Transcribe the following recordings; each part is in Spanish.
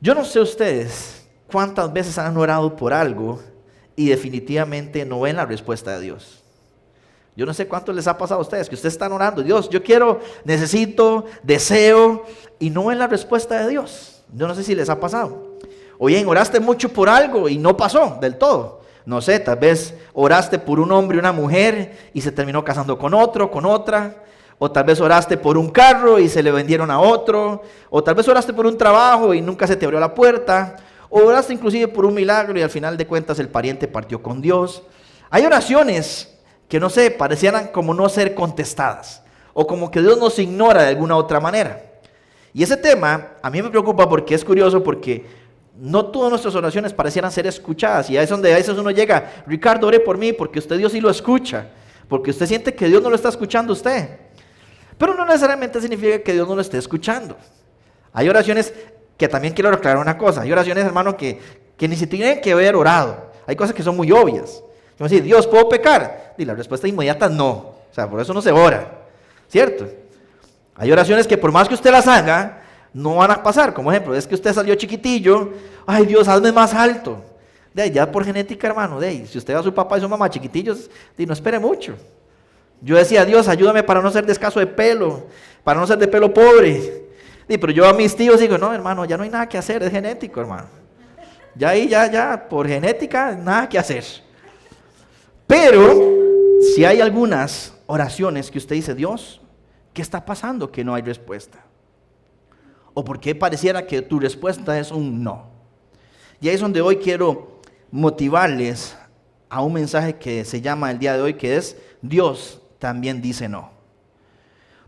Yo no sé ustedes cuántas veces han orado por algo y definitivamente no ven la respuesta de Dios. Yo no sé cuánto les ha pasado a ustedes, que ustedes están orando, Dios, yo quiero, necesito, deseo, y no ven la respuesta de Dios. Yo no sé si les ha pasado. O bien, oraste mucho por algo y no pasó del todo. No sé, tal vez oraste por un hombre y una mujer y se terminó casando con otro, con otra. O tal vez oraste por un carro y se le vendieron a otro. O tal vez oraste por un trabajo y nunca se te abrió la puerta. O oraste inclusive por un milagro y al final de cuentas el pariente partió con Dios. Hay oraciones que no sé, parecieran como no ser contestadas. O como que Dios nos ignora de alguna otra manera. Y ese tema a mí me preocupa porque es curioso, porque no todas nuestras oraciones parecieran ser escuchadas. Y ahí es donde a veces uno llega, Ricardo, ore por mí, porque usted Dios sí lo escucha. Porque usted siente que Dios no lo está escuchando a usted. Pero no necesariamente significa que Dios no lo esté escuchando. Hay oraciones que también quiero aclarar una cosa. Hay oraciones, hermano, que ni siquiera tienen que haber orado. Hay cosas que son muy obvias. Yo decir, Dios, ¿puedo pecar? Y la respuesta inmediata no. O sea, por eso no se ora. ¿Cierto? Hay oraciones que por más que usted las haga, no van a pasar. Como ejemplo, es que usted salió chiquitillo. Ay, Dios, hazme más alto. De ahí, ya por genética, hermano. De ahí, si usted ve a su papá y su mamá chiquitillos, no espere mucho. Yo decía, Dios, ayúdame para no ser de escaso de pelo, para no ser de pelo pobre. Pero yo a mis tíos digo, no, hermano, ya no hay nada que hacer, es genético, hermano. Ya ahí, ya, por genética, nada que hacer. Pero, si hay algunas oraciones que usted dice, Dios, ¿qué está pasando que no hay respuesta? ¿O por qué pareciera que tu respuesta es un no? Y ahí es donde hoy quiero motivarles a un mensaje que se llama el día de hoy, que es Dios también dice no.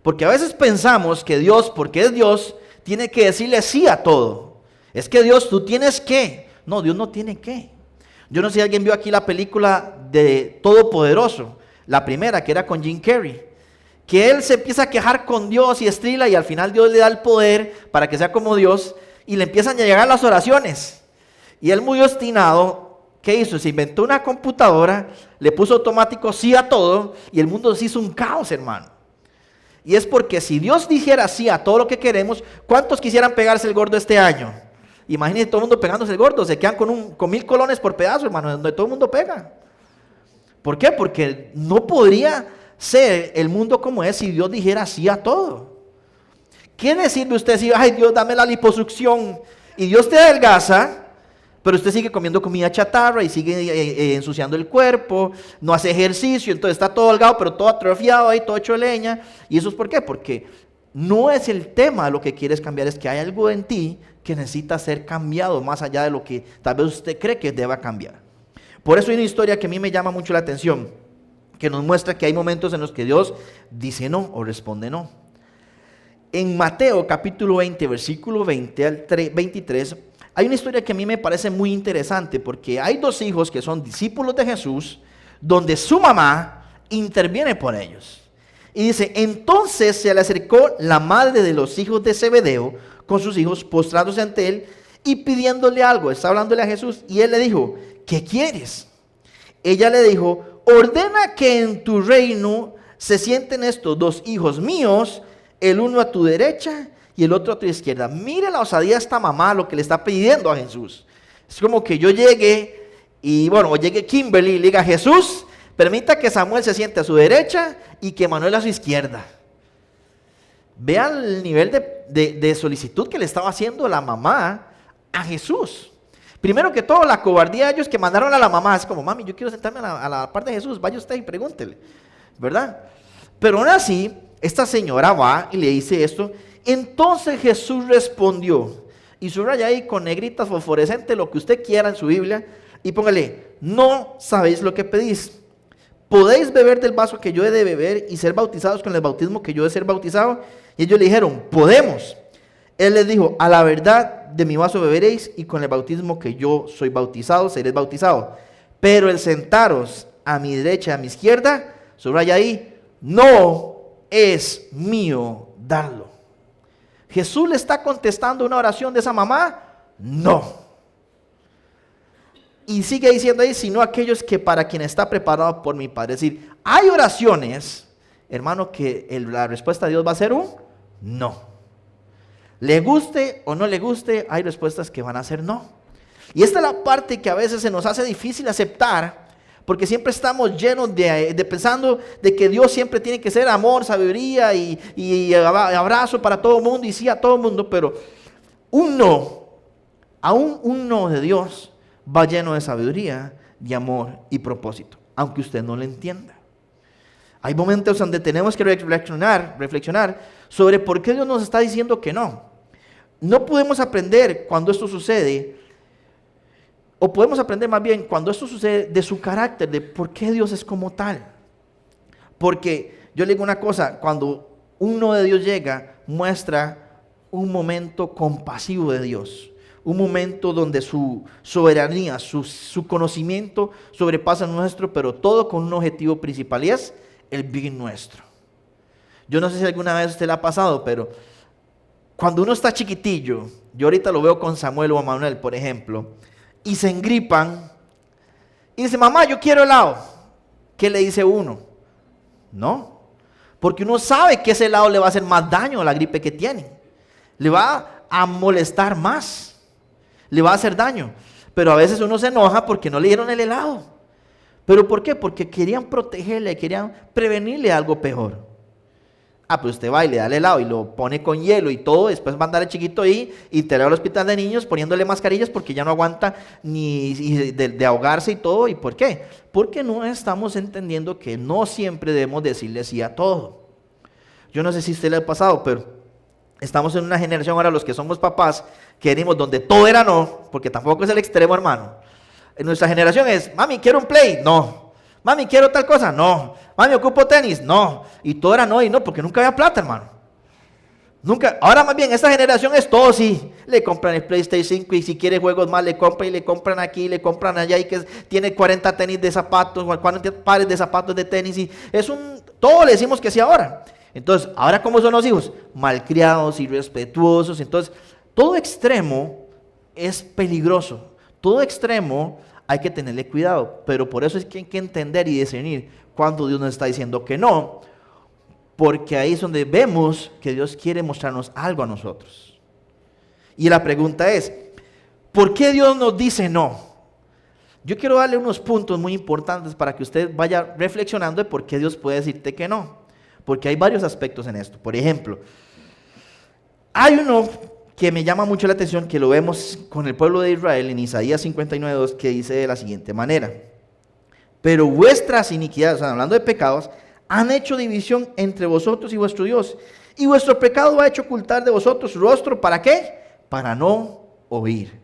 Porque a veces pensamos que Dios, porque es Dios, tiene que decirle sí a todo. Es que Dios, tú tienes que. No, Dios no tiene que. Yo no sé si alguien vio aquí la película de Todopoderoso, la primera, que era con Jim Carrey, que él se empieza a quejar con Dios y estrila, y al final Dios le da el poder para que sea como Dios, y le empiezan a llegar las oraciones. Y él, muy obstinado, ¿qué hizo? Se inventó una computadora, le puso automático sí a todo, y el mundo se hizo un caos, hermano. Y es porque si Dios dijera sí a todo lo que queremos, ¿cuántos quisieran pegarse el gordo este año? Imagínense todo el mundo pegándose el gordo, se quedan con 1000 colones por pedazo, hermano, donde todo el mundo pega. ¿Por qué? Porque no podría ser el mundo como es si Dios dijera sí a todo. ¿Qué decirle usted si, ay Dios, dame la liposucción, y Dios te adelgaza, pero usted sigue comiendo comida chatarra y sigue ensuciando el cuerpo, no hace ejercicio, entonces está todo holgado, pero todo atrofiado ahí, todo hecho de leña? ¿Y eso es por qué? Porque no es el tema lo que quieres cambiar, es que hay algo en ti que necesita ser cambiado más allá de lo que tal vez usted cree que deba cambiar. Por eso hay una historia que a mí me llama mucho la atención, que nos muestra que hay momentos en los que Dios dice no o responde no. En Mateo capítulo 20, versículo 20 al 23, hay una historia que a mí me parece muy interesante, porque hay dos hijos que son discípulos de Jesús, donde su mamá interviene por ellos. Y dice, entonces se le acercó la madre de los hijos de Zebedeo con sus hijos, postrándose ante él y pidiéndole algo. Está hablándole a Jesús y él le dijo, ¿qué quieres? Ella le dijo, ordena que en tu reino se sienten estos dos hijos míos, el uno a tu derecha y el otro a tu izquierda. Mire la osadía de esta mamá, lo que le está pidiendo a Jesús. Es como que yo llegue y o llegue Kimberly y le diga, Jesús, permita que Samuel se siente a su derecha y que Manuel a su izquierda. Vean el nivel de solicitud que le estaba haciendo la mamá a Jesús. Primero que todo, la cobardía de ellos que mandaron a la mamá. Es como, mami, yo quiero sentarme a la parte de Jesús, vaya usted y pregúntele, ¿verdad? Pero aún así, esta señora va y le dice esto. Entonces Jesús respondió, y subraya ahí con negritas fosforescentes lo que usted quiera en su Biblia, y póngale, no sabéis lo que pedís. ¿Podéis beber del vaso que yo he de beber y ser bautizados con el bautismo que yo he de ser bautizado? Y ellos le dijeron, podemos. Él les dijo, a la verdad de mi vaso beberéis y con el bautismo que yo soy bautizado, seréis bautizados. Pero el sentaros a mi derecha y a mi izquierda, subraya ahí, no es mío darlo. ¿Jesús le está contestando una oración de esa mamá? No. Y sigue diciendo ahí, sino aquellos que para quien está preparado por mi Padre. Es decir, hay oraciones, hermano, que la respuesta de Dios va a ser un no. Le guste o no le guste, hay respuestas que van a ser no. Y esta es la parte que a veces se nos hace difícil aceptar, porque siempre estamos llenos de pensando de que Dios siempre tiene que ser amor, sabiduría y abrazo para todo el mundo y sí a todo el mundo, pero aún un no de Dios va lleno de sabiduría, de amor y propósito, aunque usted no lo entienda. Hay momentos donde tenemos que reflexionar sobre por qué Dios nos está diciendo que no. No podemos aprender cuando esto sucede, o podemos aprender más bien cuando esto sucede de su carácter, de por qué Dios es como tal. Porque yo le digo una cosa, cuando un no de Dios llega, muestra un momento compasivo de Dios. Un momento donde su soberanía, su conocimiento sobrepasa el nuestro, pero todo con un objetivo principal y es el bien nuestro. Yo no sé si alguna vez a usted le ha pasado, pero cuando uno está chiquitillo, yo ahorita lo veo con Samuel o Manuel, por ejemplo, y se engripan y dice, mamá, yo quiero helado. ¿Qué le dice uno? No, porque uno sabe que ese helado le va a hacer más daño a la gripe que tiene. Le va a molestar más, le va a hacer daño. Pero a veces uno se enoja porque no le dieron el helado. ¿Pero por qué? Porque querían protegerle, querían prevenirle algo peor. Pues usted va y le da el helado y lo pone con hielo y todo, después va a andar el chiquito ahí y te al hospital de niños poniéndole mascarillas porque ya no aguanta ni de ahogarse y todo. ¿Y por qué? Porque no estamos entendiendo que no siempre debemos decirle sí a todo. Yo no sé si a usted le ha pasado, pero estamos en una generación ahora, los que somos papás, que venimos donde todo era no, porque tampoco es el extremo, hermano. En nuestra generación es, mami, quiero un play, no. Mami, quiero tal cosa, no. Mami, ocupo tenis, no. Y todo era no y no, porque nunca había plata, hermano. Nunca. Ahora más bien, esta generación es todo sí. Le compran el PlayStation 5 y si quiere juegos más, le compran y le compran aquí, le compran allá y que tiene 40 tenis de zapatos, 40 pares de zapatos de tenis y todo le decimos que sí ahora. Entonces, ahora ¿cómo son los hijos? Malcriados, irrespetuosos. Entonces, todo extremo es peligroso. Todo extremo hay que tenerle cuidado, pero por eso es que hay que entender y discernir cuando Dios nos está diciendo que no, porque ahí es donde vemos que Dios quiere mostrarnos algo a nosotros. Y la pregunta es, ¿por qué Dios nos dice no? Yo quiero darle unos puntos muy importantes para que usted vaya reflexionando de por qué Dios puede decirte que no, porque hay varios aspectos en esto. Por ejemplo, hay uno que me llama mucho la atención, que lo vemos con el pueblo de Israel en Isaías 59:2, que dice de la siguiente manera: pero vuestras iniquidades, o sea, hablando de pecados, han hecho división entre vosotros y vuestro Dios, y vuestro pecado ha hecho ocultar de vosotros su rostro, ¿para qué? Para no oír.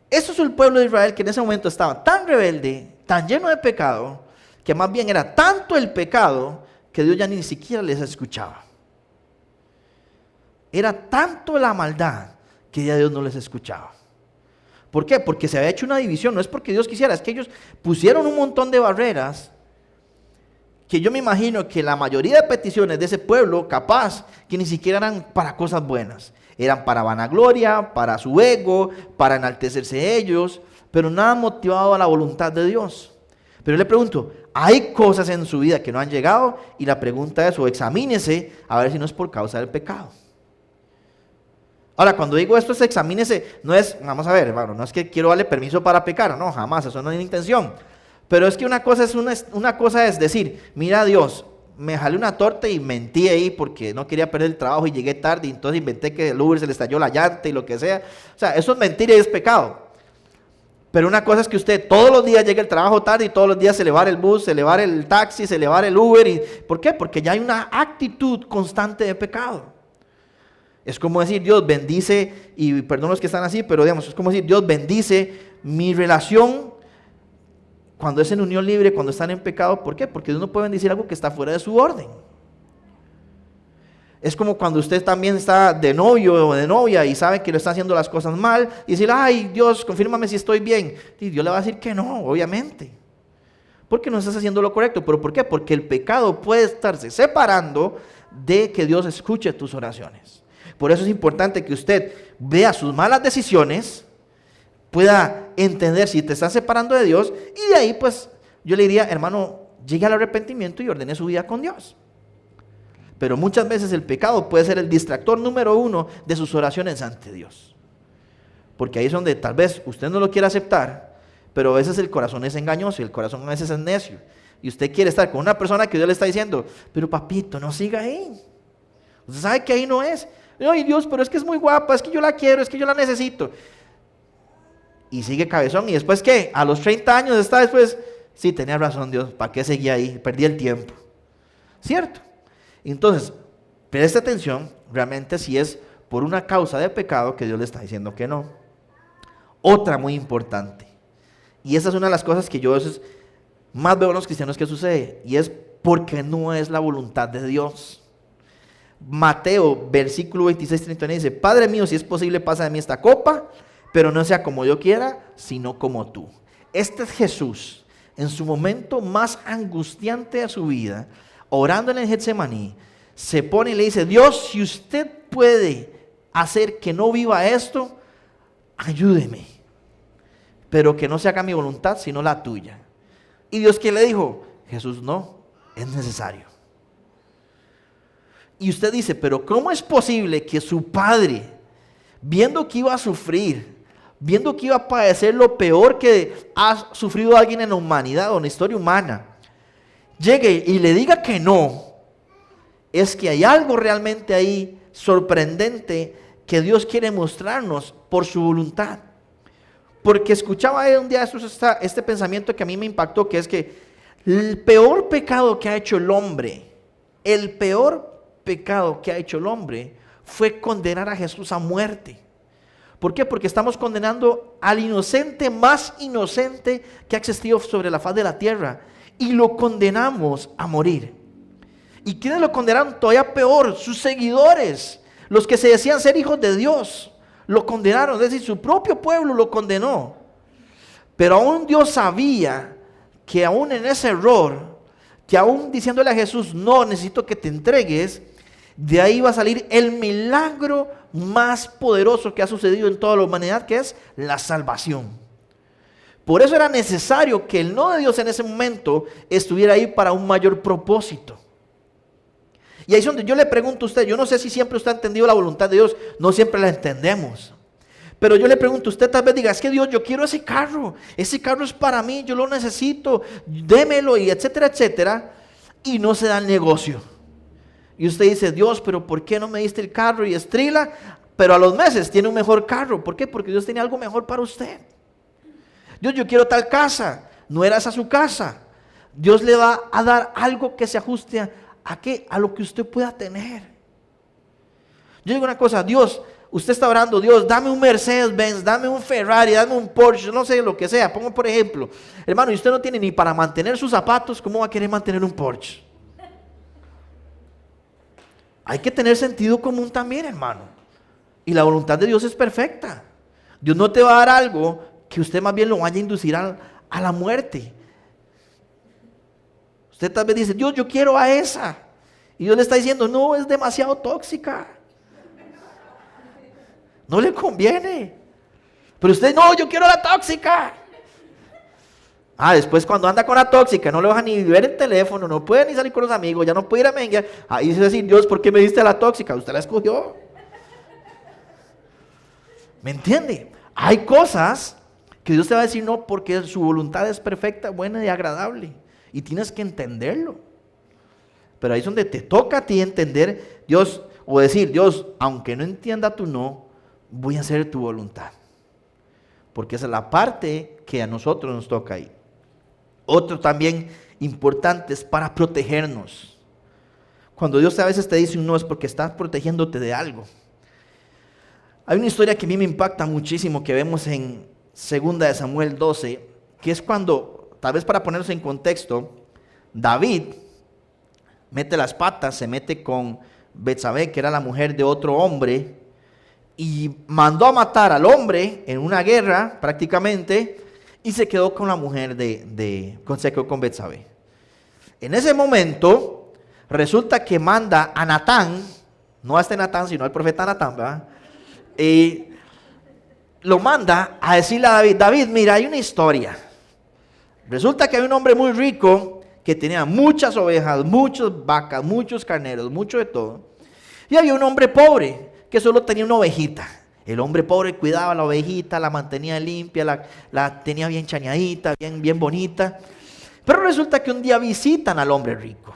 Eso es el pueblo de Israel que en ese momento estaba tan rebelde, tan lleno de pecado, que más bien era tanto el pecado que Dios ya ni siquiera les escuchaba. Era tanto la maldad que ya Dios no les escuchaba. ¿Por qué? Porque se había hecho una división. No es porque Dios quisiera, es que ellos pusieron un montón de barreras que yo me imagino que la mayoría de peticiones de ese pueblo, capaz, que ni siquiera eran para cosas buenas. Eran para vanagloria, para su ego, para enaltecerse ellos, pero nada motivado a la voluntad de Dios. Pero yo le pregunto, hay cosas en su vida que no han llegado, y la pregunta es, o examínese a ver si no es por causa del pecado. Ahora, cuando digo esto, examínese, no es, vamos a ver, hermano, no es que quiero darle permiso para pecar, no, jamás, eso no es la intención. Pero es que una cosa es decir, mira Dios, me jalé una torta y mentí ahí porque no quería perder el trabajo y llegué tarde y entonces inventé que el Uber se le estalló la llanta y lo que sea. O sea, eso es mentira y es pecado. Pero una cosa es que usted todos los días llegue al trabajo tarde y todos los días se le va el bus, se le va el taxi, se le va el Uber. ¿Por qué? Porque ya hay una actitud constante de pecado. Es como decir, Dios bendice, y perdón los que están así, pero digamos, es como decir, Dios bendice mi relación cuando es en unión libre, cuando están en pecado. ¿Por qué? Porque Dios no puede bendecir algo que está fuera de su orden. Es como cuando usted también está de novio o de novia y sabe que lo está haciendo las cosas mal y decir, ay Dios, confírmame si estoy bien. Y Dios le va a decir que no, obviamente. Porque no estás haciendo lo correcto. ¿Pero por qué? Porque el pecado puede estarse separando de que Dios escuche tus oraciones. Por eso es importante que usted vea sus malas decisiones, pueda entender si te están separando de Dios, y de ahí pues yo le diría, hermano, llegue al arrepentimiento y ordene su vida con Dios. Pero muchas veces el pecado puede ser el distractor número uno de sus oraciones ante Dios. Porque ahí es donde tal vez usted no lo quiere aceptar, pero a veces el corazón es engañoso y el corazón a veces es necio. Y usted quiere estar con una persona que Dios le está diciendo, pero papito, no siga ahí. Usted sabe que ahí no es. Ay, Dios, pero es que es muy guapa, es que yo la quiero, es que yo la necesito. Y sigue cabezón. ¿Y después qué? A los 30 años está después, sí, tenía razón Dios, ¿para qué seguía ahí? Perdí el tiempo. ¿Cierto? Entonces, preste atención, realmente si es por una causa de pecado que Dios le está diciendo que no. Otra muy importante, y esa es una de las cosas que yo a veces más veo en los cristianos que sucede, y es porque no es la voluntad de Dios. Mateo, versículo 26-31 dice, Padre mío, si es posible, pasa de mí esta copa, pero no sea como yo quiera, sino como tú. Este es Jesús, en su momento más angustiante de su vida, orando en el Getsemaní, se pone y le dice, Dios, si usted puede hacer que no viva esto, ayúdeme, pero que no se haga mi voluntad, sino la tuya. ¿Y Dios qué le dijo? Jesús, no, es necesario. Y usted dice, pero ¿cómo es posible que su padre, viendo que iba a sufrir, viendo que iba a padecer lo peor que ha sufrido alguien en la humanidad o en la historia humana, llegue y le diga que no? Es que hay algo realmente ahí sorprendente que Dios quiere mostrarnos por su voluntad. Porque escuchaba un día este pensamiento que a mí me impactó, que es que el peor pecado que ha hecho el hombre, fue condenar a Jesús a muerte. ¿Por qué? Porque estamos condenando al inocente más inocente que ha existido sobre la faz de la tierra, y lo condenamos a morir. ¿Y quiénes lo condenaron? Todavía peor, sus seguidores, los que se decían ser hijos de Dios, lo condenaron, es decir, su propio pueblo lo condenó. Pero aún Dios sabía que aún en ese error, que aún diciéndole a Jesús, no, necesito que te entregues, de ahí va a salir el milagro más poderoso que ha sucedido en toda la humanidad, que es la salvación. Por eso era necesario que el no de Dios en ese momento estuviera ahí para un mayor propósito. Y ahí es donde yo le pregunto a usted, yo no sé si siempre usted ha entendido la voluntad de Dios, no siempre la entendemos. Pero yo le pregunto, usted tal vez diga, es que Dios, yo quiero ese carro es para mí, yo lo necesito, démelo y etcétera, etcétera, y no se da el negocio. Y usted dice, Dios, pero ¿por qué no me diste el carro? Y estrila, pero a los meses tiene un mejor carro. ¿Por qué? Porque Dios tiene algo mejor para usted. Dios, yo quiero tal casa, no era esa su casa. Dios le va a dar algo que se ajuste ¿a qué? A lo que usted pueda tener. Yo digo una cosa, Dios, usted está orando, Dios, dame un Mercedes-Benz, dame un Ferrari, dame un Porsche, no sé lo que sea. Pongo por ejemplo, hermano, y usted no tiene ni para mantener sus zapatos, ¿cómo va a querer mantener un Porsche? Hay que tener sentido común también, hermano. Y la voluntad de Dios es perfecta. Dios no te va a dar algo que usted más bien lo vaya a inducir a la muerte. Usted tal vez dice, Dios, yo quiero a esa. Y Dios le está diciendo, no, es demasiado tóxica. No le conviene. Pero usted, no, yo quiero la tóxica. Después cuando anda con la tóxica, no le deja ni ver el teléfono, no puede ni salir con los amigos, ya no puede ir a menguear. Ahí dice así, Dios, ¿por qué me diste la tóxica? Usted la escogió. ¿Me entiende? Hay cosas que Dios te va a decir no, porque su voluntad es perfecta, buena y agradable. Y tienes que entenderlo. Pero ahí es donde te toca a ti entender, Dios, o decir, Dios, aunque no entienda tu no, voy a hacer tu voluntad. Porque esa es la parte que a nosotros nos toca ahí. Otro también importante es para protegernos. Cuando Dios a veces te dice un no es porque estás protegiéndote de algo. Hay una historia que a mí me impacta muchísimo que vemos en 2 de Samuel 12, que es cuando, tal vez para ponernos en contexto, David mete las patas, se mete con Betsabé, que era la mujer de otro hombre, y mandó a matar al hombre en una guerra prácticamente, y se quedó con la mujer se quedó con Betsabé. En ese momento resulta que manda a Natán, no a este Natán, sino al profeta Natán, ¿verdad? Y lo manda a decirle a David, David, mira, hay una historia. Resulta que hay un hombre muy rico que tenía muchas ovejas, muchas vacas, muchos carneros, mucho de todo. Y había un hombre pobre que solo tenía una ovejita. El hombre pobre cuidaba la ovejita, la mantenía limpia, la tenía bien chañadita, bien bonita. Pero resulta que un día visitan al hombre rico.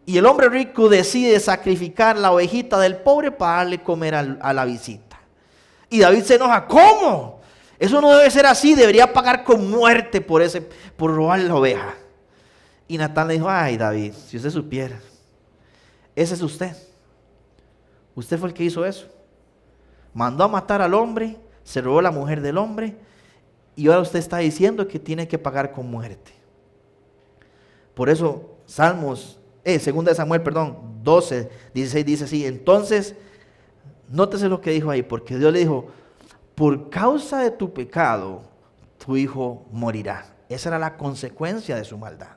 Y el hombre rico decide sacrificar la ovejita del pobre para darle comer a la visita. Y David se enoja. ¿Cómo? Eso no debe ser así. Debería pagar con muerte por robar la oveja. Y Natán le dijo, ay David, si usted supiera, ese es usted. Usted fue el que hizo eso. Mandó a matar al hombre, se robó la mujer del hombre, y ahora usted está diciendo que tiene que pagar con muerte. Por eso, segunda de Samuel, 12, 16 dice así. Entonces, nótese lo que dijo ahí, porque Dios le dijo, por causa de tu pecado, tu hijo morirá. Esa era la consecuencia de su maldad.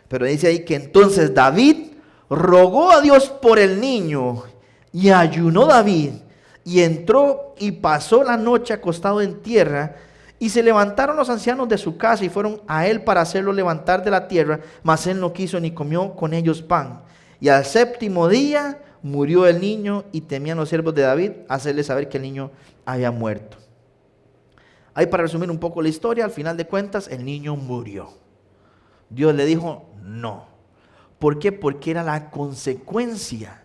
Pero dice ahí que entonces David rogó a Dios por el niño, y ayunó David, y entró y pasó la noche acostado en tierra, y se levantaron los ancianos de su casa y fueron a él para hacerlo levantar de la tierra, mas él no quiso ni comió con ellos pan. Y al séptimo día murió el niño, y temían los siervos de David hacerle saber que el niño había muerto. Ahí, para resumir un poco la historia, al final de cuentas el niño murió. Dios le dijo no. ¿Por qué? Porque era la consecuencia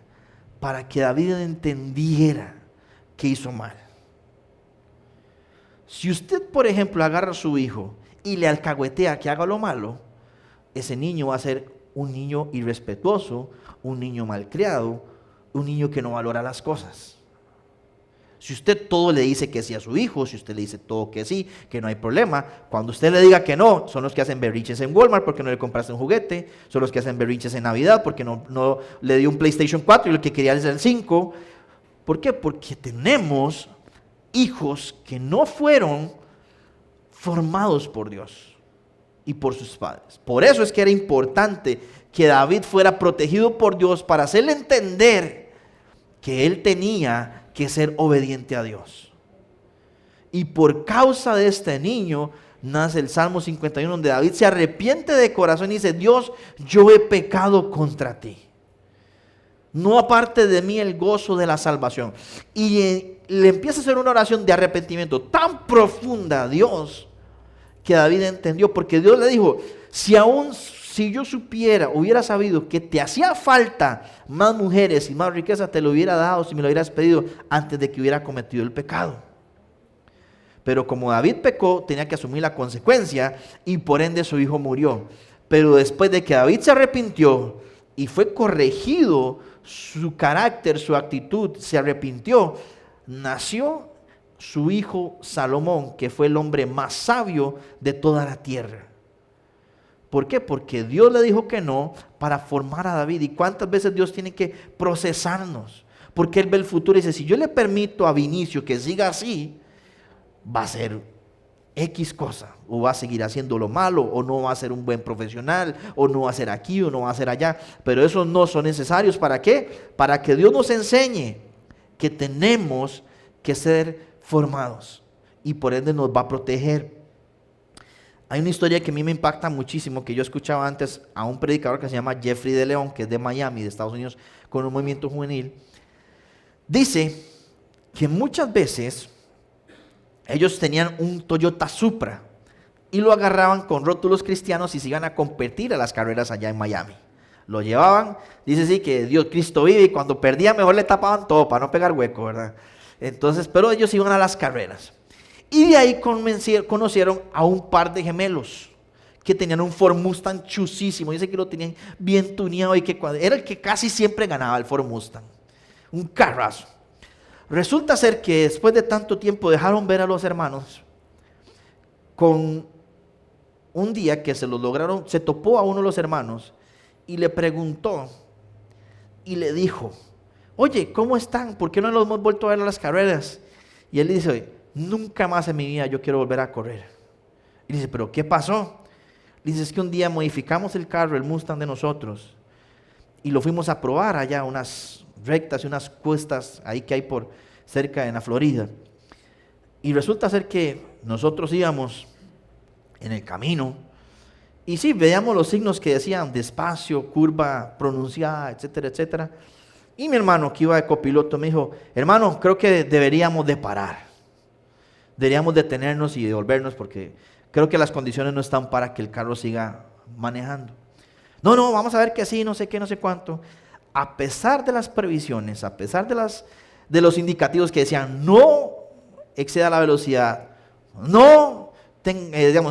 para que David entendiera que hizo mal. Si usted, por ejemplo, agarra a su hijo y le alcahuetea que haga lo malo, ese niño va a ser un niño irrespetuoso, un niño malcriado, un niño que no valora las cosas. Si usted todo le dice que sí a su hijo, si usted le dice todo que sí, que no hay problema, cuando usted le diga que no, son los que hacen berrinches en Walmart porque no le compraste un juguete, son los que hacen berrinches en Navidad porque no le dio un PlayStation 4 y lo que quería es el 5. ¿Por qué? Porque tenemos hijos que no fueron formados por Dios y por sus padres. Por eso es que era importante que David fuera protegido por Dios para hacerle entender que él tenía que ser obediente a Dios. Y por causa de este niño nace el Salmo 51, donde David se arrepiente de corazón y dice: Dios, yo he pecado contra ti. No aparte de mí el gozo de la salvación. Y le empieza a hacer una oración de arrepentimiento tan profunda a Dios, que David entendió, porque Dios le dijo: si yo hubiera sabido que te hacía falta más mujeres y más riqueza, te lo hubiera dado si me lo hubieras pedido antes de que hubiera cometido el pecado. Pero como David pecó, tenía que asumir la consecuencia, y por ende su hijo murió. Pero después de que David se arrepintió y fue corregido su carácter, su actitud, se arrepintió, nació su hijo Salomón, que fue el hombre más sabio de toda la tierra. ¿Por qué? Porque Dios le dijo que no para formar a David. ¿Y cuántas veces Dios tiene que procesarnos? Porque Él ve el futuro y dice: si yo le permito a Vinicio que siga así, va a ser X cosa, o va a seguir haciendo lo malo, o no va a ser un buen profesional, o no va a ser aquí, o no va a ser allá. Pero esos no son necesarios. ¿Para qué? Para que Dios nos enseñe que tenemos que ser formados, y por ende nos va a proteger. Hay una historia que a mí me impacta muchísimo, que yo escuchaba antes a un predicador que se llama Jeffrey de León, que es de Miami, de Estados Unidos, con un movimiento juvenil. Dice que muchas veces ellos tenían un Toyota Supra y lo agarraban con rótulos cristianos y se iban a competir a las carreras allá en Miami. Lo llevaban, dice sí, que Dios, Cristo vive, y cuando perdía mejor le tapaban todo para no pegar hueco, ¿verdad? Entonces, pero ellos iban a las carreras. Y de ahí conocieron a un par de gemelos que tenían un Ford Mustang chusísimo. Dice que lo tenían bien tuneado y que era el que casi siempre ganaba, el Ford Mustang. Un carrazo. Resulta ser que después de tanto tiempo dejaron ver a los hermanos. Con un día que se topó a uno de los hermanos y le preguntó y le dijo: oye, ¿cómo están? ¿Por qué no los hemos vuelto a ver a las carreras? Y él dice: nunca más en mi vida yo quiero volver a correr. Y dice: ¿pero qué pasó? Dice: es que un día modificamos el carro, el Mustang de nosotros, y lo fuimos a probar allá, unas rectas y unas cuestas ahí que hay por cerca en la Florida. Y resulta ser que nosotros íbamos en el camino Y sí, veíamos los signos que decían despacio, curva pronunciada, etcétera, etcétera. Y mi hermano que iba de copiloto me dijo, hermano, creo que deberíamos de parar. Deberíamos detenernos y devolvernos porque creo que las condiciones no están para que el carro siga manejando. No, no, vamos a ver que sí, no sé qué, no sé cuánto. A pesar de las previsiones, a pesar de los indicativos que decían no exceda la velocidad, no,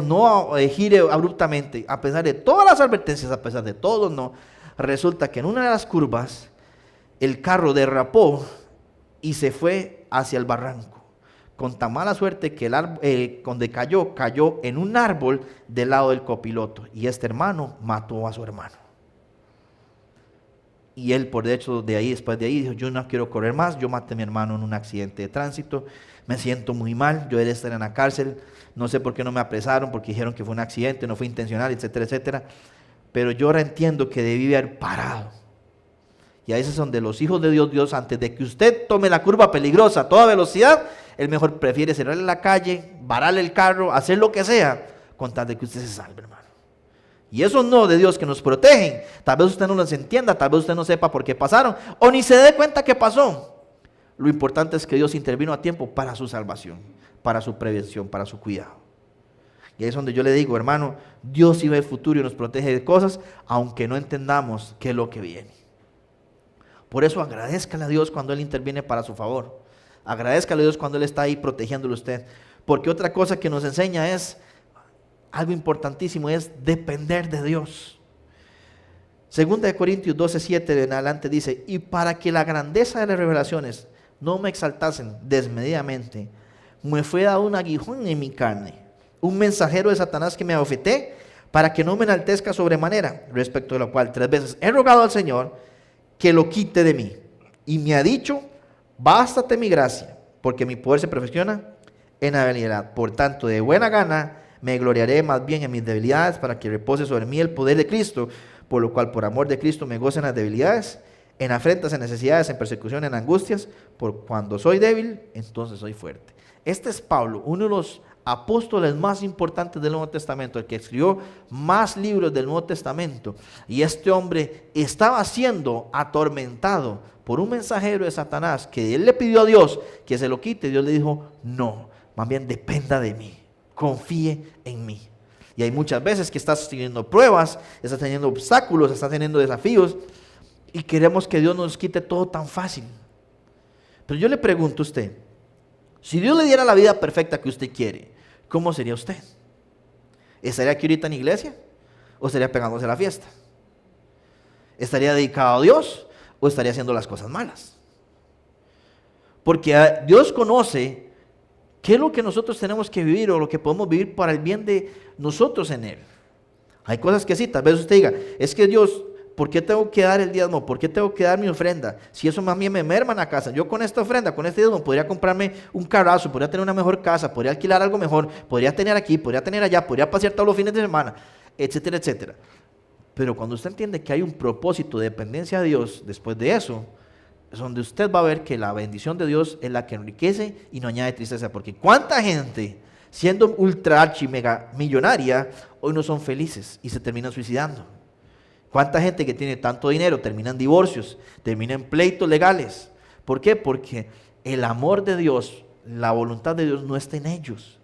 no gire abruptamente, a pesar de todas las advertencias, a pesar de todo, no, resulta que en una de las curvas el carro derrapó y se fue hacia el barranco. Con tan mala suerte que donde cayó en un árbol del lado del copiloto. Y este hermano mató a su hermano. Y él, por hecho, después de ahí, dijo, yo no quiero correr más, yo maté a mi hermano en un accidente de tránsito, me siento muy mal, yo debería estar en la cárcel, no sé por qué no me apresaron, porque dijeron que fue un accidente, no fue intencional, etcétera, etcétera. Pero yo ahora entiendo que debí haber parado. Y a veces donde los hijos de Dios, antes de que usted tome la curva peligrosa a toda velocidad, él mejor prefiere cerrarle la calle, vararle el carro, hacer lo que sea, con tal de que usted se salve, hermano. Y esos no de Dios que nos protegen, tal vez usted no los entienda, tal vez usted no sepa por qué pasaron, o ni se dé cuenta que pasó. Lo importante es que Dios intervino a tiempo para su salvación, para su prevención, para su cuidado. Y ahí es donde yo le digo, hermano, Dios sí ve el futuro y nos protege de cosas, aunque no entendamos qué es lo que viene. Por eso agradézcale a Dios cuando Él interviene para su favor. Agradézcale a Dios cuando Él está ahí protegiéndolo a usted. Porque otra cosa que nos enseña es, algo importantísimo, es depender de Dios. Segunda de Corintios 12:7 en adelante dice, y para que la grandeza de las revelaciones no me exaltasen desmedidamente, me fue dado un aguijón en mi carne, un mensajero de Satanás que me abofeté, para que no me enaltezca sobremanera, respecto de lo cual 3 veces he rogado al Señor que lo quite de mí. Y me ha dicho, bástate mi gracia, porque mi poder se perfecciona en la debilidad. Por tanto, de buena gana me gloriaré más bien en mis debilidades, para que repose sobre mí el poder de Cristo, por lo cual por amor de Cristo me gozo en las debilidades, en afrentas, en necesidades, en persecución, en angustias, por cuando soy débil, entonces soy fuerte. Este es Pablo, uno de los apóstoles más importantes del Nuevo Testamento, el que escribió más libros del Nuevo Testamento, y este hombre estaba siendo atormentado por un mensajero de Satanás, que él le pidió a Dios que se lo quite. Dios le dijo, no, más bien dependa de mí, confíe en mí. Y hay muchas veces que estás teniendo pruebas, estás teniendo obstáculos, estás teniendo desafíos, y queremos que Dios nos quite todo tan fácil. Pero yo le pregunto a usted, si Dios le diera la vida perfecta que usted quiere, ¿cómo sería usted? ¿Estaría aquí ahorita en iglesia? ¿O estaría pegándose a la fiesta? ¿Estaría dedicado a Dios? ¿O estaría haciendo las cosas malas? Porque Dios conoce qué es lo que nosotros tenemos que vivir, o lo que podemos vivir para el bien de nosotros en Él. Hay cosas que sí, tal vez usted diga, es que Dios, ¿por qué tengo que dar el diezmo? ¿Por qué tengo que dar mi ofrenda? Si eso más bien me merma en la casa. Yo con esta ofrenda, con este diezmo, podría comprarme un carrazo, podría tener una mejor casa, podría alquilar algo mejor, podría tener aquí, podría tener allá, podría pasear todos los fines de semana, etcétera, etcétera. Pero cuando usted entiende que hay un propósito de dependencia de Dios, después de eso, es donde usted va a ver que la bendición de Dios es la que enriquece y no añade tristeza. Porque cuánta gente, siendo ultra archi mega millonaria, hoy no son felices y se terminan suicidando. Cuánta gente que tiene tanto dinero termina en divorcios, termina en pleitos legales. ¿Por qué? Porque el amor de Dios, la voluntad de Dios no está en ellos.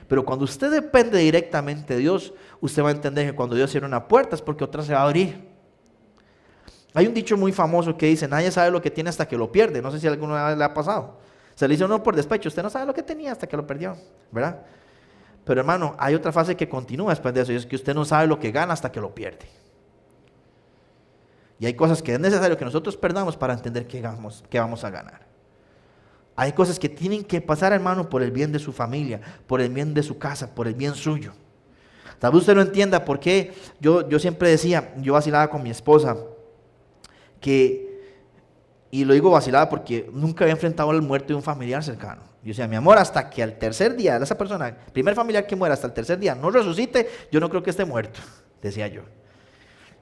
Pero cuando usted depende directamente de Dios, usted va a entender que cuando Dios cierra una puerta es porque otra se va a abrir. Hay un dicho muy famoso que dice, nadie sabe lo que tiene hasta que lo pierde. No sé si alguna vez le ha pasado. Se le dice uno por despecho, usted no sabe lo que tenía hasta que lo perdió, ¿verdad? Pero hermano, hay otra fase que continúa después de eso, y es que usted no sabe lo que gana hasta que lo pierde. Y hay cosas que es necesario que nosotros perdamos para entender que vamos a ganar. Hay cosas que tienen que pasar, hermano, por el bien de su familia, por el bien de su casa, por el bien suyo. Tal vez usted no entienda por qué yo siempre decía, yo vacilaba con mi esposa, y lo digo vacilada porque nunca había enfrentado al muerto de un familiar cercano. Yo decía, mi amor, hasta que al tercer día de esa persona, el primer familiar que muera hasta el tercer día no resucite, yo no creo que esté muerto, decía yo.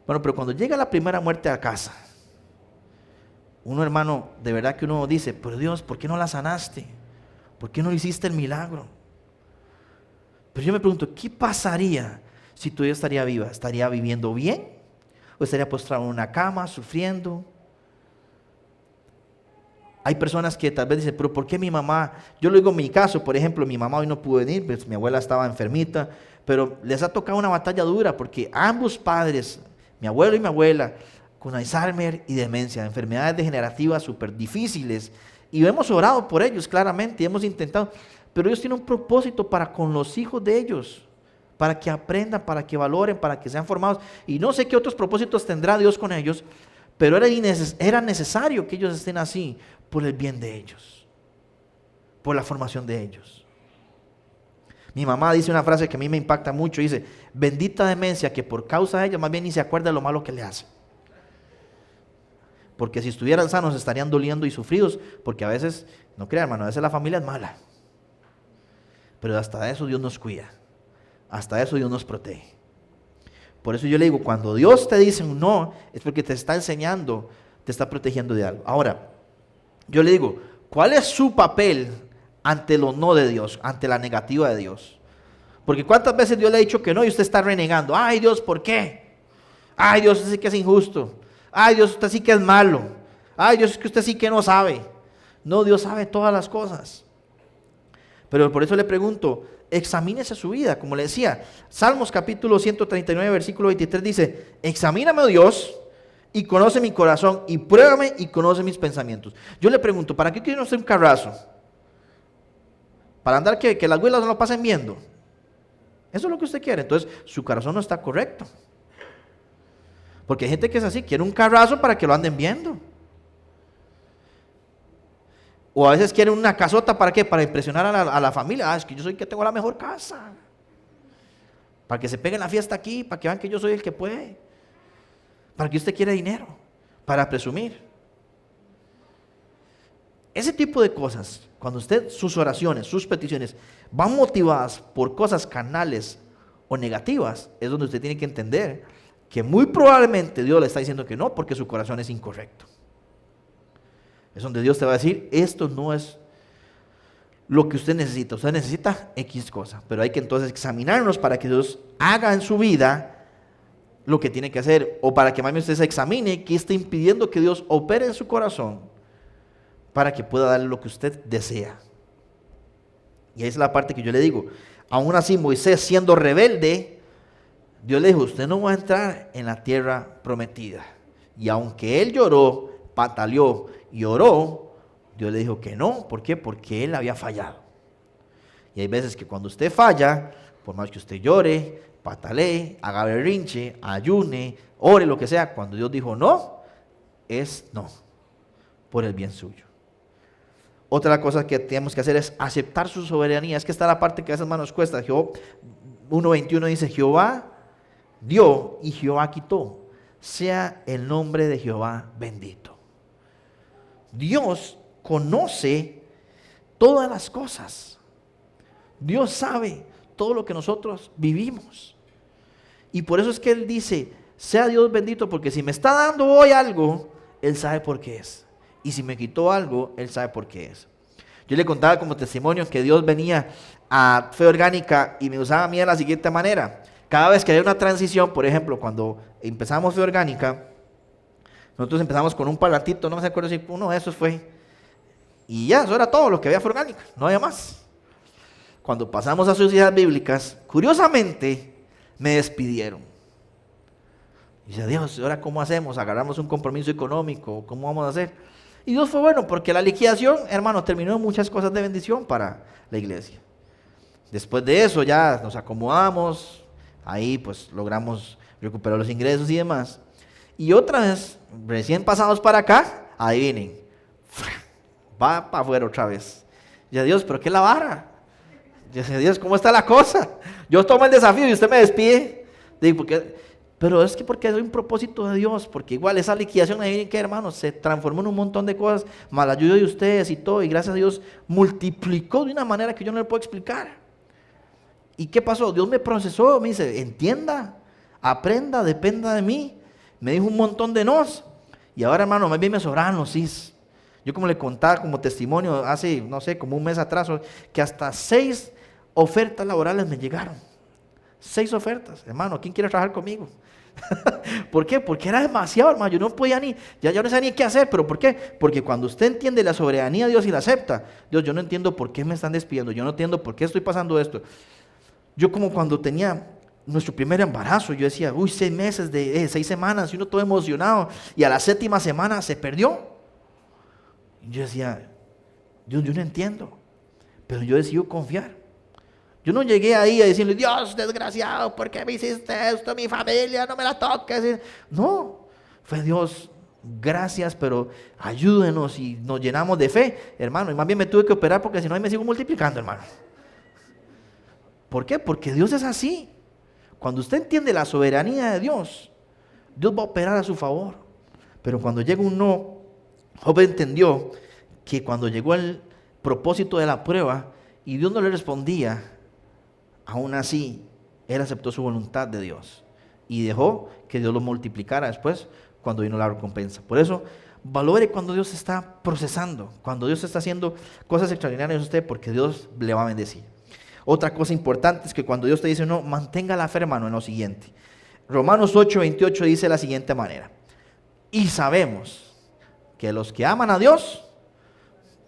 Bueno, pero cuando llega la primera muerte a casa, uno, hermano, de verdad que uno dice, pero Dios, ¿por qué no la sanaste? ¿Por qué no hiciste el milagro? Pero yo me pregunto, ¿qué pasaría si todavía estaría viva? ¿Estaría viviendo bien? ¿O estaría postrada en una cama, sufriendo? Hay personas que tal vez dicen, pero ¿por qué mi mamá? Yo lo digo en mi caso, por ejemplo, mi mamá hoy no pudo venir, pues mi abuela estaba enfermita, pero les ha tocado una batalla dura porque ambos padres, mi abuelo y mi abuela, con Alzheimer y demencia, enfermedades degenerativas súper difíciles, y hemos orado por ellos claramente, y hemos intentado, pero ellos tienen un propósito para con los hijos de ellos, para que aprendan, para que valoren, para que sean formados, y no sé qué otros propósitos tendrá Dios con ellos, pero era necesario que ellos estén así, por el bien de ellos, por la formación de ellos. Mi mamá dice una frase que a mí me impacta mucho, dice, bendita demencia que por causa de ella más bien ni se acuerda de lo malo que le hace. Porque si estuvieran sanos estarían doliendo y sufridos, porque a veces, no crea hermano, a veces la familia es mala, pero hasta eso Dios nos cuida, hasta eso Dios nos protege. Por eso yo le digo, cuando Dios te dice un no, es porque te está enseñando, te está protegiendo de algo. Ahora, yo le digo, ¿cuál es su papel ante los no de Dios, ante la negativa de Dios? Porque ¿cuántas veces Dios le ha dicho que no y usted está renegando? Ay Dios, ¿por qué? Ay Dios, usted sí que es injusto. Ay Dios, usted sí que es malo. Ay Dios, es que usted sí que no sabe. No, Dios sabe todas las cosas. Pero por eso le pregunto, examínese su vida, como le decía. Salmos capítulo 139, versículo 23 dice, examíname, oh Dios, y conoce mi corazón, y pruébame y conoce mis pensamientos. Yo le pregunto, ¿para qué quiere usted un carrazo? ¿Para andar que las huilas no lo pasen viendo? Eso es lo que usted quiere. Entonces, su corazón no está correcto. Porque hay gente que es así, quiere un carrazo para que lo anden viendo. O a veces quiere una casota, ¿para qué? Para impresionar a la familia. Es que yo soy el que tengo la mejor casa. Para que se peguen la fiesta aquí, para que vean que yo soy el que puede. Para que usted quiera dinero, para presumir. Ese tipo de cosas, cuando usted, sus oraciones, sus peticiones, van motivadas por cosas carnales o negativas, es donde usted tiene que entender que muy probablemente Dios le está diciendo que no, porque su corazón es incorrecto. Es donde Dios te va a decir, esto no es lo que usted necesita X cosa, pero hay que entonces examinarnos para que Dios haga en su vida lo que tiene que hacer, o para que más bien usted se examine qué está impidiendo que Dios opere en su corazón para que pueda darle lo que usted desea. Y ahí es la parte que yo le digo, aún así Moisés siendo rebelde, Dios le dijo, usted no va a entrar en la tierra prometida. Y aunque él lloró, pataleó y oró, Dios le dijo que no. ¿Por qué? Porque él había fallado. Y hay veces que cuando usted falla, por más que usted llore, patalee, haga berrinche, ayune, ore, lo que sea, cuando Dios dijo no, es no, por el bien suyo. Otra cosa que tenemos que hacer es aceptar su soberanía. Es que está la parte que a veces más nos cuesta. Job 1:21 dice, Jehová dio y Jehová quitó. Sea el nombre de Jehová bendito. Dios conoce todas las cosas. Dios sabe todo lo que nosotros vivimos. Y por eso es que Él dice, sea Dios bendito, porque si me está dando hoy algo, Él sabe por qué es. Y si me quitó algo, Él sabe por qué es. Yo le contaba como testimonio que Dios venía a Fe Orgánica y me usaba a mí de la siguiente manera. Cada vez que había una transición, por ejemplo, cuando empezamos Fe Orgánica, nosotros empezamos con un parlantito, no me acuerdo si uno de esos fue. Y ya, eso era todo lo que había Fe Orgánica, no había más. Cuando pasamos a sociedades bíblicas, curiosamente, me despidieron. Y dice, Dios, ¿ahora cómo hacemos? ¿Agarramos un compromiso económico? ¿Cómo vamos a hacer? Y Dios fue bueno, porque la liquidación, hermano, terminó en muchas cosas de bendición para la iglesia. Después de eso ya nos acomodamos, ahí pues logramos recuperar los ingresos y demás. Y otra vez, recién pasados para acá, adivinen, va para afuera otra vez. Y dice, Dios, ¿pero qué es la vara? Yo decía, Dios, ¿cómo está la cosa? Yo tomo el desafío y usted me despide. Digo, pero es que porque es un propósito de Dios, porque igual esa liquidación, ahí que hermanos, se transformó en un montón de cosas, más la ayuda de ustedes y todo, y gracias a Dios multiplicó de una manera que yo no le puedo explicar. ¿Y qué pasó? Dios me procesó, me dice, entienda, aprenda, dependa de mí. Me dijo un montón de nos, y ahora hermano, más bien me sobraban los sís. Yo como le contaba como testimonio hace, no sé, como un mes atrás, que hasta 6 ofertas laborales me llegaron 6 ofertas. Hermano, ¿quién quiere trabajar conmigo? ¿Por qué? Porque era demasiado, hermano. Yo no podía ya no sabía ni qué hacer. ¿Pero por qué? Porque cuando usted entiende la soberanía de Dios y la acepta, Dios, yo no entiendo por qué me están despidiendo, yo no entiendo por qué estoy pasando esto. Yo como cuando tenía nuestro primer embarazo, yo decía, 6 meses, 6 semanas, y uno todo emocionado, y a la 7ª semana se perdió. Y yo decía, Dios, yo no entiendo, pero yo decido confiar. Yo no llegué ahí a decirle, Dios, desgraciado, ¿por qué me hiciste esto? Mi familia, no me la toques. No, fue Dios, gracias, pero ayúdenos, y nos llenamos de fe, hermano. Y más bien me tuve que operar porque si no, ahí me sigo multiplicando, hermano. ¿Por qué? Porque Dios es así. Cuando usted entiende la soberanía de Dios, Dios va a operar a su favor. Pero cuando llega un no, Job entendió que cuando llegó el propósito de la prueba y Dios no le respondía, aún así, él aceptó su voluntad de Dios y dejó que Dios lo multiplicara después cuando vino la recompensa. Por eso, valore cuando Dios está procesando, cuando Dios está haciendo cosas extraordinarias en usted, porque Dios le va a bendecir. Otra cosa importante es que cuando Dios te dice no, mantenga la fe, hermano, en lo siguiente. Romanos 8:28 dice de la siguiente manera: y sabemos que los que aman a Dios,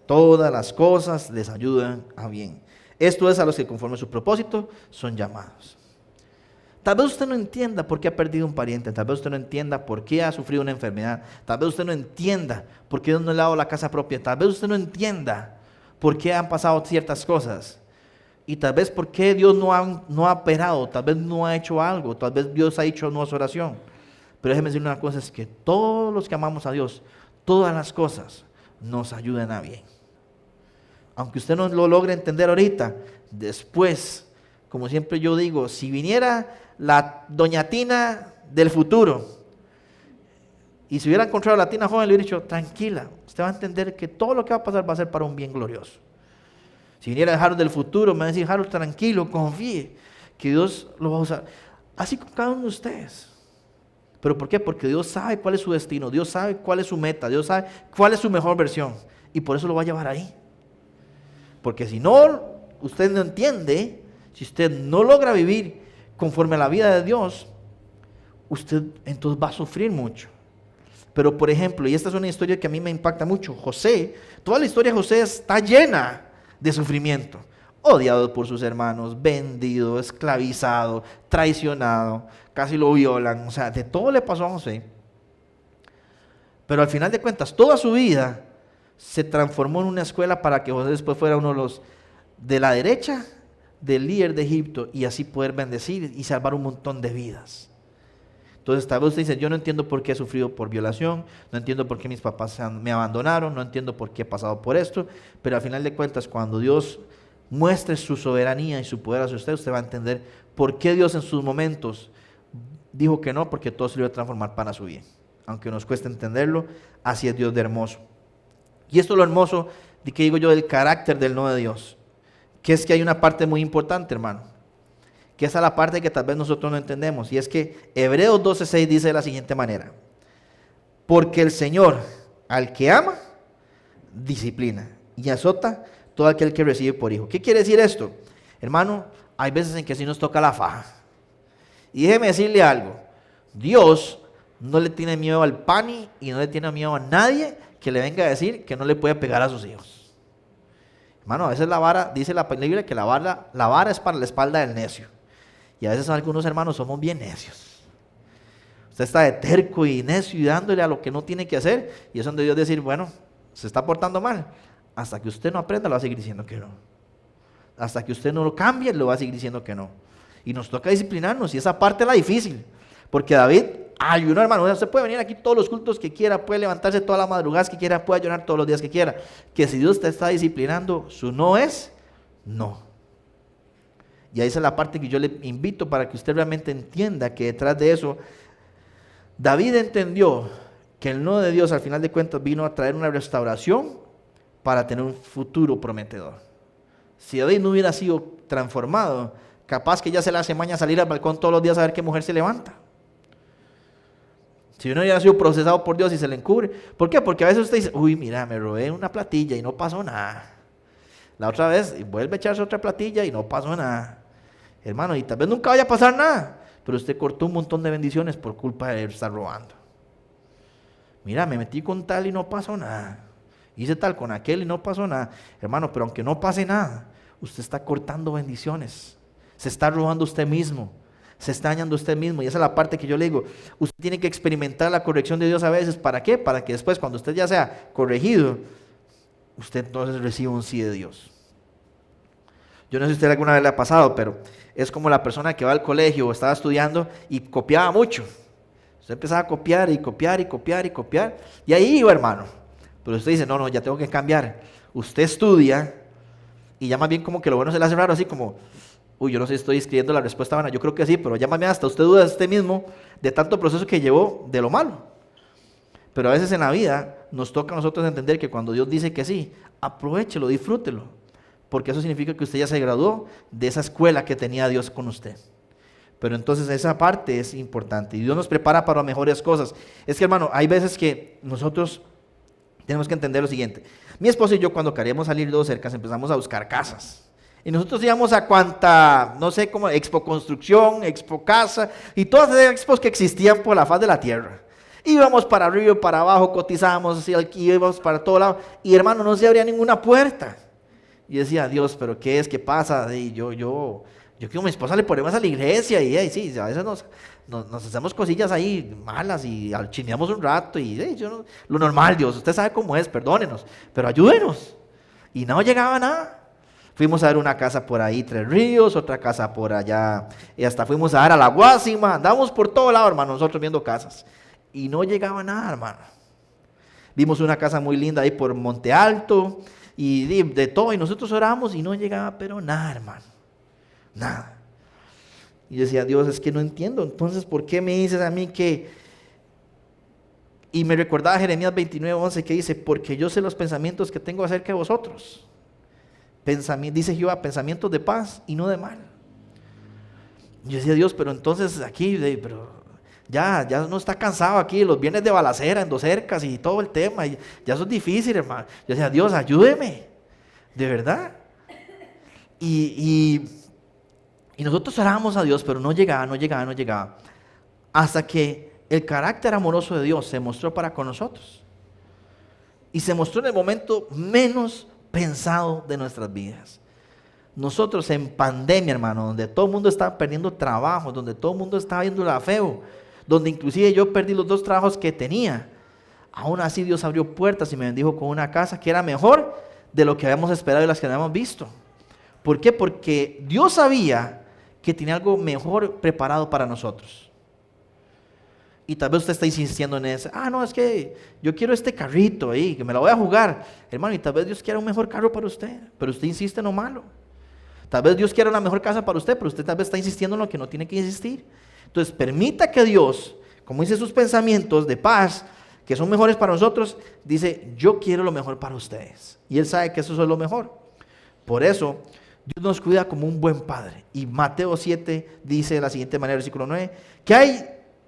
todas las cosas les ayudan a bien. Esto es a los que conforme a su propósito son llamados. Tal vez usted no entienda por qué ha perdido un pariente, tal vez usted no entienda por qué ha sufrido una enfermedad, tal vez usted no entienda por qué Dios no le ha dado la casa propia, tal vez usted no entienda por qué han pasado ciertas cosas, y tal vez por qué Dios no ha operado, tal vez no ha hecho algo, tal vez Dios ha hecho no su oración. Pero déjeme decirle una cosa, es que todos los que amamos a Dios, todas las cosas nos ayudan a bien. Aunque usted no lo logre entender ahorita, después, como siempre yo digo, si viniera la doña Tina del futuro y si hubiera encontrado a la Tina joven, le hubiera dicho, tranquila, usted va a entender que todo lo que va a pasar va a ser para un bien glorioso. Si viniera el Harold del futuro, me va a decir, Harold, tranquilo, confíe, que Dios lo va a usar. Así con cada uno de ustedes. ¿Pero por qué? Porque Dios sabe cuál es su destino, Dios sabe cuál es su meta, Dios sabe cuál es su mejor versión, y por eso lo va a llevar ahí. Porque si no, usted no entiende, si usted no logra vivir conforme a la vida de Dios, usted entonces va a sufrir mucho. Pero por ejemplo, y esta es una historia que a mí me impacta mucho, José, toda la historia de José está llena de sufrimiento. Odiado por sus hermanos, vendido, esclavizado, traicionado, casi lo violan, o sea, de todo le pasó a José. Pero al final de cuentas, toda su vida se transformó en una escuela para que José después fuera uno de los de la derecha del líder de Egipto y así poder bendecir y salvar un montón de vidas. Entonces tal vez usted dice, yo no entiendo por qué he sufrido por violación, no entiendo por qué mis papás me abandonaron, no entiendo por qué he pasado por esto, pero al final de cuentas cuando Dios muestre su soberanía y su poder hacia usted, usted va a entender por qué Dios en sus momentos dijo que no, porque todo se lo iba a transformar para su bien. Aunque nos cueste entenderlo, así es Dios de hermoso. Y esto es lo hermoso de que digo yo del carácter del no de Dios, que es que hay una parte muy importante, hermano, que esa es la parte que tal vez nosotros no entendemos, y es que Hebreos 12:6 dice de la siguiente manera: porque el Señor al que ama, disciplina y azota todo aquel que recibe por hijo. ¿Qué quiere decir esto? Hermano, hay veces en que sí nos toca la faja, y déjeme decirle algo, Dios no le tiene miedo al pani y no le tiene miedo a nadie que le venga a decir que no le puede pegar a sus hijos. Hermano, a veces la vara, dice la Biblia que la vara es para la espalda del necio. Y a veces algunos hermanos somos bien necios. Usted está de terco y necio y dándole a lo que no tiene que hacer. Y es donde Dios decir, bueno, se está portando mal. Hasta que usted no aprenda, lo va a seguir diciendo que no. Hasta que usted no lo cambie, lo va a seguir diciendo que no. Y nos toca disciplinarnos. Y esa parte es la difícil. Porque David ayunó, hermano. Usted puede venir aquí todos los cultos que quiera, puede levantarse todas las madrugadas que quiera, puede ayunar todos los días que quiera. Que si Dios te está disciplinando, su no es no. Y ahí es la parte que yo le invito para que usted realmente entienda que detrás de eso, David entendió que el no de Dios al final de cuentas vino a traer una restauración para tener un futuro prometedor. Si David no hubiera sido transformado, capaz que ya se le hace maña salir al balcón todos los días a ver qué mujer se levanta. Si uno hubiera sido procesado por Dios y se le encubre. ¿Por qué? Porque a veces usted dice, uy, mira, me robé una platilla y no pasó nada. La otra vez vuelve a echarse otra platilla y no pasó nada. hermano, y tal vez nunca vaya a pasar nada, pero usted cortó un montón de bendiciones por culpa de estar robando. Mira, me metí con tal y no pasó nada. Hice tal con aquel y no pasó nada. Hermano, pero aunque no pase nada, usted está cortando bendiciones. Se está robando usted mismo. Se está dañando usted mismo. Y esa es la parte que yo le digo. Usted tiene que experimentar la corrección de Dios a veces. ¿Para qué? Para que después, cuando usted ya sea corregido, usted entonces reciba un sí de Dios. Yo no sé si a usted alguna vez le ha pasado, pero es como la persona que va al colegio o estaba estudiando y copiaba mucho. Usted empezaba a copiar y copiar y copiar y copiar. Y ahí iba, hermano. Pero usted dice, no, ya tengo que cambiar. Usted estudia y ya más bien como que lo bueno se le hace raro, así como, uy, yo no sé si estoy escribiendo la respuesta buena. Yo creo que sí, pero ya más bien hasta usted duda de usted mismo de tanto proceso que llevó de lo malo. Pero a veces en la vida nos toca a nosotros entender que cuando Dios dice que sí, aprovéchelo, disfrútelo. Porque eso significa que usted ya se graduó de esa escuela que tenía Dios con usted. Pero entonces esa parte es importante y Dios nos prepara para mejores cosas. Es que, hermano, hay veces que nosotros tenemos que entender lo siguiente. Mi esposo y yo, cuando queríamos salir dos cercas, empezamos a buscar casas. Y nosotros íbamos a cuanta, no sé cómo, Expo Construcción, Expo Casa y todas esas expos que existían por la faz de la tierra. Íbamos para arriba, para abajo, cotizábamos, íbamos para todo lado. Y, hermano, no se abría ninguna puerta. Y decía, Dios, ¿pero qué es? ¿Qué pasa? Y yo con mi esposa le ponemos a la iglesia y sí, a veces nos hacemos cosillas ahí malas y chineamos un rato y lo normal, Dios, usted sabe cómo es, perdónenos, pero ayúdenos. Y no llegaba nada. Fuimos a ver una casa por ahí, Tres Ríos, otra casa por allá, y hasta fuimos a ver a la Guásima, andábamos por todo lado, hermano, nosotros viendo casas. Y no llegaba nada, hermano. Vimos una casa muy linda ahí por Monte Alto y de todo, y nosotros oramos y no llegaba, pero nada, hermano. Nada. Y yo decía, Dios, es que no entiendo. Entonces, ¿por qué me dices a mí que? Y me recordaba Jeremías 29:11 que dice, porque yo sé los pensamientos que tengo acerca de vosotros. Dice Jehová, pensamientos de paz y no de mal. Y yo decía, Dios, pero entonces aquí, pero ya no está cansado aquí, los viernes de balacera en dos cercas y todo el tema. Y ya eso es difícil, hermano. Yo decía, Dios, ayúdeme. De verdad. Y nosotros orábamos a Dios, pero no llegaba. Hasta que el carácter amoroso de Dios se mostró para con nosotros. Y se mostró en el momento menos pensado de nuestras vidas. Nosotros en pandemia, hermano, donde todo el mundo estaba perdiendo trabajo, donde todo el mundo estaba viendo la feo, donde inclusive yo perdí los 2 trabajos que tenía. Aún así Dios abrió puertas y me bendijo con una casa que era mejor de lo que habíamos esperado y las que habíamos visto. ¿Por qué? Porque Dios sabía que tiene algo mejor preparado para nosotros. Y tal vez usted está insistiendo en eso. No, es que yo quiero este carrito ahí, que me lo voy a jugar. Hermano, y tal vez Dios quiera un mejor carro para usted, pero usted insiste en lo malo. Tal vez Dios quiera una mejor casa para usted, pero usted tal vez está insistiendo en lo que no tiene que insistir. Entonces, permita que Dios, como dice sus pensamientos de paz, que son mejores para nosotros, dice, yo quiero lo mejor para ustedes. Y Él sabe que eso es lo mejor. Por eso, Dios nos cuida como un buen padre. Y Mateo 7 dice de la siguiente manera, versículo 9,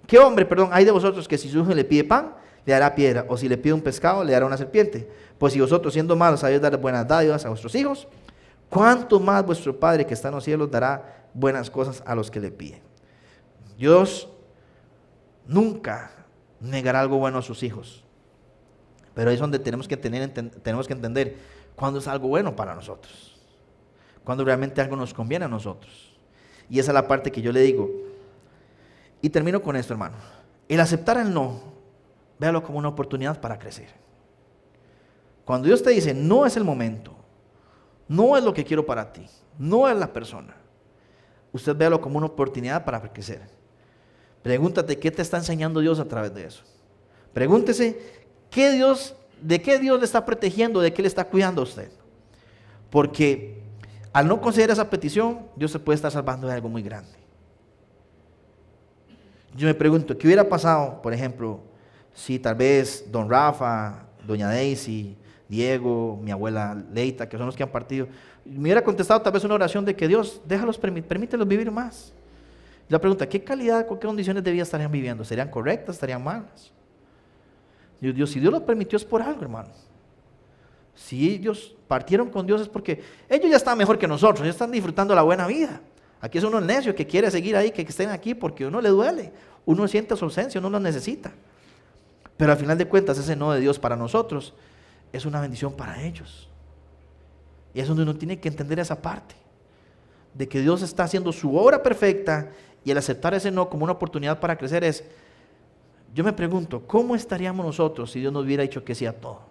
¿qué hombre hay de vosotros que si su hijo le pide pan, le dará piedra? O si le pide un pescado, le dará una serpiente. Pues si vosotros siendo malos sabéis dar buenas dádivas a vuestros hijos, ¿cuánto más vuestro Padre que está en los cielos dará buenas cosas a los que le piden? Dios nunca negará algo bueno a sus hijos. Pero ahí es donde tenemos que entender cuándo es algo bueno para nosotros. Cuando realmente algo nos conviene a nosotros. Y esa es la parte que yo le digo. Y termino con esto, hermano. El aceptar el no, véalo como una oportunidad para crecer. Cuando Dios te dice, no es el momento, no es lo que quiero para ti, no es la persona, usted véalo como una oportunidad para crecer. Pregúntate qué te está enseñando Dios a través de eso. Pregúntese de qué Dios le está protegiendo, de qué le está cuidando a usted. Porque al no considerar esa petición, Dios se puede estar salvando de algo muy grande. Yo me pregunto, ¿qué hubiera pasado, por ejemplo, si tal vez don Rafa, doña Daisy, Diego, mi abuela Leita, que son los que han partido, me hubiera contestado tal vez una oración de que Dios, permítelos vivir más? La pregunta, ¿qué calidad, con qué condiciones de vida estarían viviendo? ¿Serían correctas, estarían malas? Dios, si Dios lo permitió es por algo, hermano. Si ellos partieron con Dios es porque ellos ya están mejor que nosotros, ya están disfrutando la buena vida. Aquí es uno el necio que quiere seguir ahí, que estén aquí porque a uno le duele, uno siente su ausencia, uno lo necesita. Pero al final de cuentas ese no de Dios para nosotros es una bendición para ellos. Y es donde uno tiene que entender esa parte, de que Dios está haciendo su obra perfecta y el aceptar ese no como una oportunidad para crecer es, yo me pregunto, ¿cómo estaríamos nosotros si Dios nos hubiera dicho que sí a todo?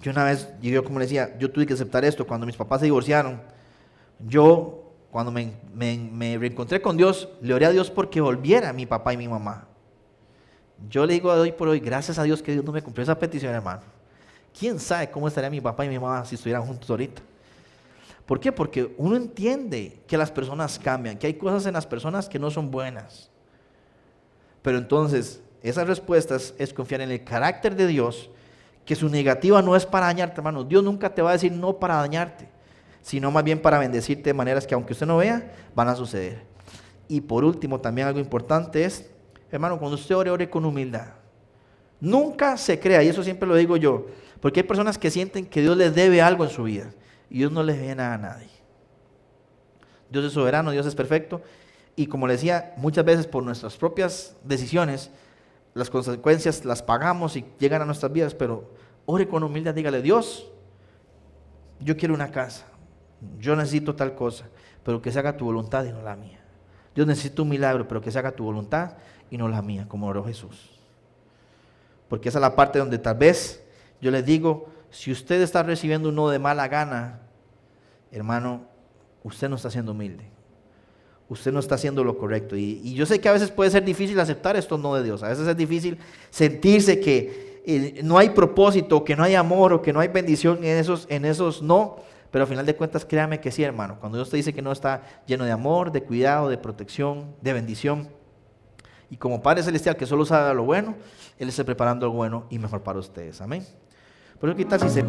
Yo una vez, yo como le decía, yo tuve que aceptar esto cuando mis papás se divorciaron. Yo, cuando me reencontré con Dios, le oré a Dios porque volviera mi papá y mi mamá. Yo le digo hoy por hoy, gracias a Dios que Dios no me cumplió esa petición, hermano. ¿Quién sabe cómo estaría mi papá y mi mamá si estuvieran juntos ahorita? ¿Por qué? Porque uno entiende que las personas cambian, que hay cosas en las personas que no son buenas. Pero entonces, esas respuestas es confiar en el carácter de Dios, que su negativa no es para dañarte, hermano. Dios nunca te va a decir no para dañarte, sino más bien para bendecirte de maneras que aunque usted no vea, van a suceder. Y por último, también algo importante es, hermano, cuando usted ore, ore con humildad. Nunca se crea, y eso siempre lo digo yo, porque hay personas que sienten que Dios les debe algo en su vida, y Dios no les debe nada a nadie. Dios es soberano, Dios es perfecto, y como le decía, muchas veces por nuestras propias decisiones, las consecuencias las pagamos y llegan a nuestras vidas, pero ore con humildad, dígale, Dios, yo quiero una casa, yo necesito tal cosa, pero que se haga tu voluntad y no la mía. Dios, necesito un milagro, pero que se haga tu voluntad y no la mía, como oró Jesús. Porque esa es la parte donde tal vez yo les digo, si usted está recibiendo un no de mala gana, hermano, usted no está siendo humilde. Usted no está haciendo lo correcto. Y yo sé que a veces puede ser difícil aceptar estos no de Dios. A veces es difícil sentirse que no hay propósito, que no hay amor o que no hay bendición en esos no. Pero al final de cuentas, créame que sí, hermano. Cuando Dios te dice que no está lleno de amor, de cuidado, de protección, de bendición. Y como Padre Celestial que solo sabe lo bueno, Él está preparando lo bueno y mejor para ustedes. Amén. Pero ¿qué tal si se...